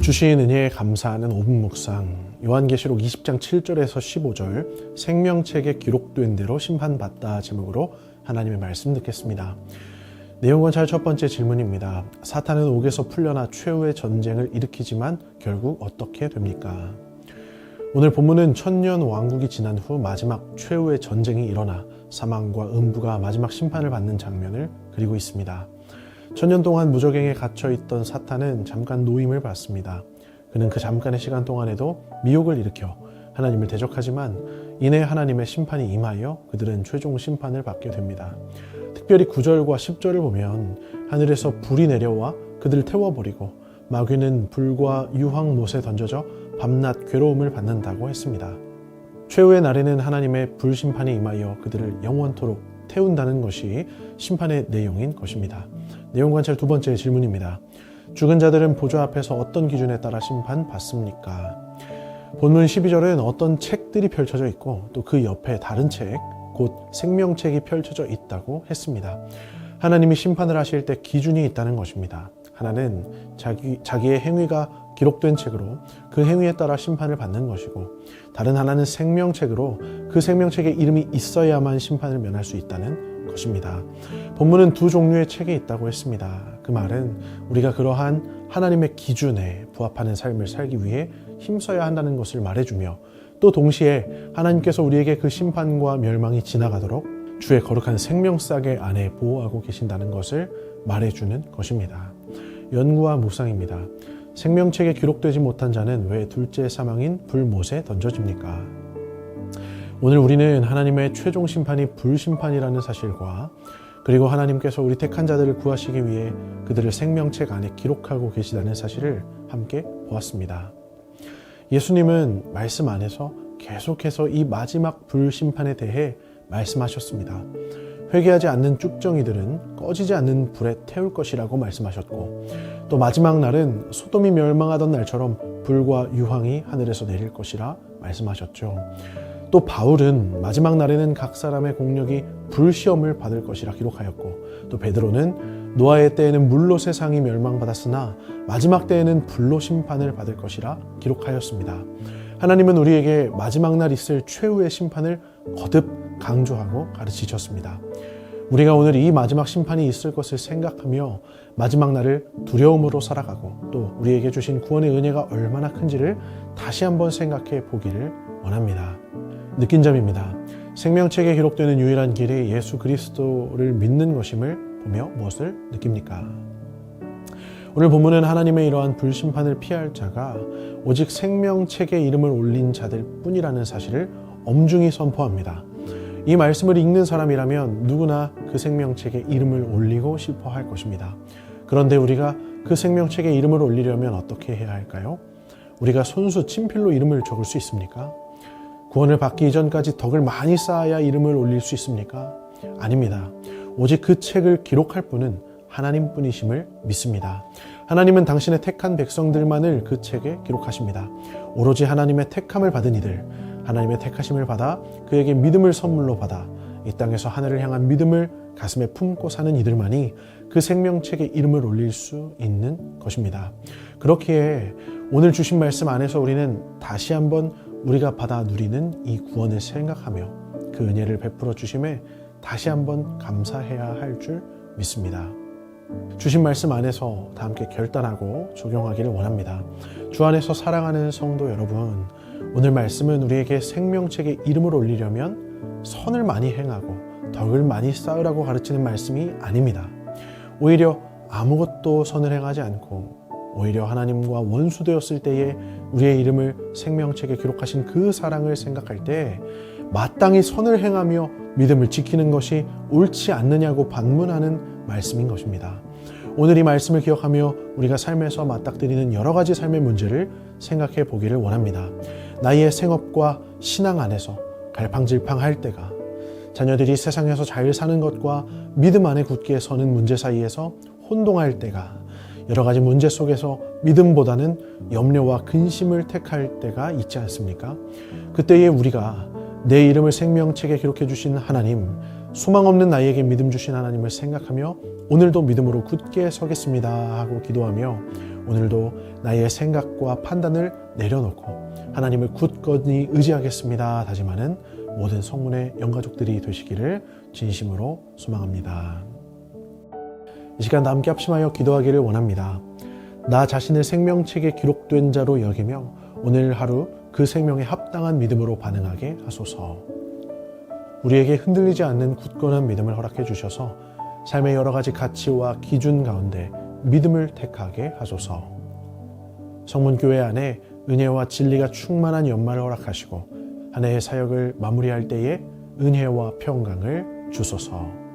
주신 은혜에 감사하는 5분 묵상. 요한계시록 20장 7절에서 15절 생명책에 기록된 대로 심판받다 제목으로 하나님의 말씀 듣겠습니다. 내용 관찰 첫 번째 질문입니다. 사탄은 옥에서 풀려나 최후의 전쟁을 일으키지만 결국 어떻게 됩니까? 오늘 본문은 천년 왕국이 지난 후 마지막 최후의 전쟁이 일어나 사망과 음부가 마지막 심판을 받는 장면을 그리고 있습니다. 천년 동안 무적행에 갇혀있던 사탄은 잠깐 노임을 받습니다. 그는 그 잠깐의 시간 동안에도 미혹을 일으켜 하나님을 대적하지만 이내 하나님의 심판이 임하여 그들은 최종 심판을 받게 됩니다. 특별히 9절과 10절을 보면 하늘에서 불이 내려와 그들을 태워버리고 마귀는 불과 유황못에 던져져 밤낮 괴로움을 받는다고 했습니다. 최후의 날에는 하나님의 불심판이 임하여 그들을 영원토록 태운다는 것이 심판의 내용인 것입니다. 내용 관찰 두 번째 질문입니다. 죽은 자들은 보좌 앞에서 어떤 기준에 따라 심판받습니까? 본문 12절은 어떤 책들이 펼쳐져 있고 또 그 옆에 다른 책, 곧 생명책이 펼쳐져 있다고 했습니다. 하나님이 심판을 하실 때 기준이 있다는 것입니다. 하나는 자기의 행위가 기록된 책으로 그 행위에 따라 심판을 받는 것이고, 다른 하나는 생명책으로 그 생명책에 이름이 있어야만 심판을 면할 수 있다는 것입니다. 본문은 두 종류의 책이 있다고 했습니다. 그 말은 우리가 그러한 하나님의 기준에 부합하는 삶을 살기 위해 힘써야 한다는 것을 말해주며, 또 동시에 하나님께서 우리에게 그 심판과 멸망이 지나가도록 주의 거룩한 생명싸개 안에 보호하고 계신다는 것을 말해주는 것입니다. 연구와 묵상입니다. 생명책에 기록되지 못한 자는 왜 둘째 사망인 불못에 던져집니까? 오늘 우리는 하나님의 최종 심판이 불심판이라는 사실과, 그리고 하나님께서 우리 택한 자들을 구하시기 위해 그들을 생명책 안에 기록하고 계시다는 사실을 함께 보았습니다. 예수님은 말씀 안에서 계속해서 이 마지막 불심판에 대해 말씀하셨습니다. 회개하지 않는 쭉정이들은 꺼지지 않는 불에 태울 것이라고 말씀하셨고, 또 마지막 날은 소돔이 멸망하던 날처럼 불과 유황이 하늘에서 내릴 것이라 말씀하셨죠. 또 바울은 마지막 날에는 각 사람의 공력이 불시험을 받을 것이라 기록하였고, 또 베드로는 노아의 때에는 물로 세상이 멸망받았으나 마지막 때에는 불로 심판을 받을 것이라 기록하였습니다. 하나님은 우리에게 마지막 날 있을 최후의 심판을 거듭 강조하고 가르치셨습니다. 우리가 오늘 이 마지막 심판이 있을 것을 생각하며 마지막 날을 두려움으로 살아가고, 또 우리에게 주신 구원의 은혜가 얼마나 큰지를 다시 한번 생각해 보기를 원합니다. 느낀 점입니다. 생명책에 기록되는 유일한 길이 예수 그리스도를 믿는 것임을 보며 무엇을 느낍니까? 오늘 본문은 하나님의 이러한 불심판을 피할 자가 오직 생명책에 이름을 올린 자들 뿐이라는 사실을 엄중히 선포합니다. 이 말씀을 읽는 사람이라면 누구나 그 생명책에 이름을 올리고 싶어 할 것입니다. 그런데 우리가 그 생명책에 이름을 올리려면 어떻게 해야 할까요? 우리가 손수 친필로 이름을 적을 수 있습니까? 구원을 받기 이전까지 덕을 많이 쌓아야 이름을 올릴 수 있습니까? 아닙니다. 오직 그 책을 기록할 분은 하나님뿐이심을 믿습니다. 하나님은 당신의 택한 백성들만을 그 책에 기록하십니다. 오로지 하나님의 택함을 받은 이들, 하나님의 택하심을 받아 그에게 믿음을 선물로 받아 이 땅에서 하늘을 향한 믿음을 가슴에 품고 사는 이들만이 그 생명책에 이름을 올릴 수 있는 것입니다. 그렇기에 오늘 주신 말씀 안에서 우리는 다시 한번 우리가 받아 누리는 이 구원을 생각하며 그 은혜를 베풀어 주심에 다시 한번 감사해야 할 줄 믿습니다. 주신 말씀 안에서 다 함께 결단하고 적용하기를 원합니다. 주 안에서 사랑하는 성도 여러분, 오늘 말씀은 우리에게 생명책에 이름을 올리려면 선을 많이 행하고 덕을 많이 쌓으라고 가르치는 말씀이 아닙니다. 오히려 아무것도 선을 행하지 않고 오히려 하나님과 원수되었을 때에 우리의 이름을 생명책에 기록하신 그 사랑을 생각할 때 마땅히 선을 행하며 믿음을 지키는 것이 옳지 않느냐고 반문하는 말씀인 것입니다. 오늘 이 말씀을 기억하며 우리가 삶에서 맞닥뜨리는 여러 가지 삶의 문제를 생각해 보기를 원합니다. 나의 생업과 신앙 안에서 갈팡질팡할 때가, 자녀들이 세상에서 잘 사는 것과 믿음 안에 굳게 서는 문제 사이에서 혼동할 때가, 여러 가지 문제 속에서 믿음보다는 염려와 근심을 택할 때가 있지 않습니까? 그때에 우리가 내 이름을 생명책에 기록해 주신 하나님, 소망 없는 나에게 믿음 주신 하나님을 생각하며 오늘도 믿음으로 굳게 서겠습니다 하고 기도하며 오늘도 나의 생각과 판단을 내려놓고 하나님을 굳건히 의지하겠습니다 다짐하는 모든 성문의 영가족들이 되시기를 진심으로 소망합니다. 이 시간 함께 합심하여 기도하기를 원합니다. 나 자신을 생명책에 기록된 자로 여기며 오늘 하루 그 생명에 합당한 믿음으로 반응하게 하소서. 우리에게 흔들리지 않는 굳건한 믿음을 허락해 주셔서 삶의 여러 가지 가치와 기준 가운데 믿음을 택하게 하소서. 성문교회 안에 은혜와 진리가 충만한 연말을 허락하시고 한 해의 사역을 마무리할 때에 은혜와 평강을 주소서.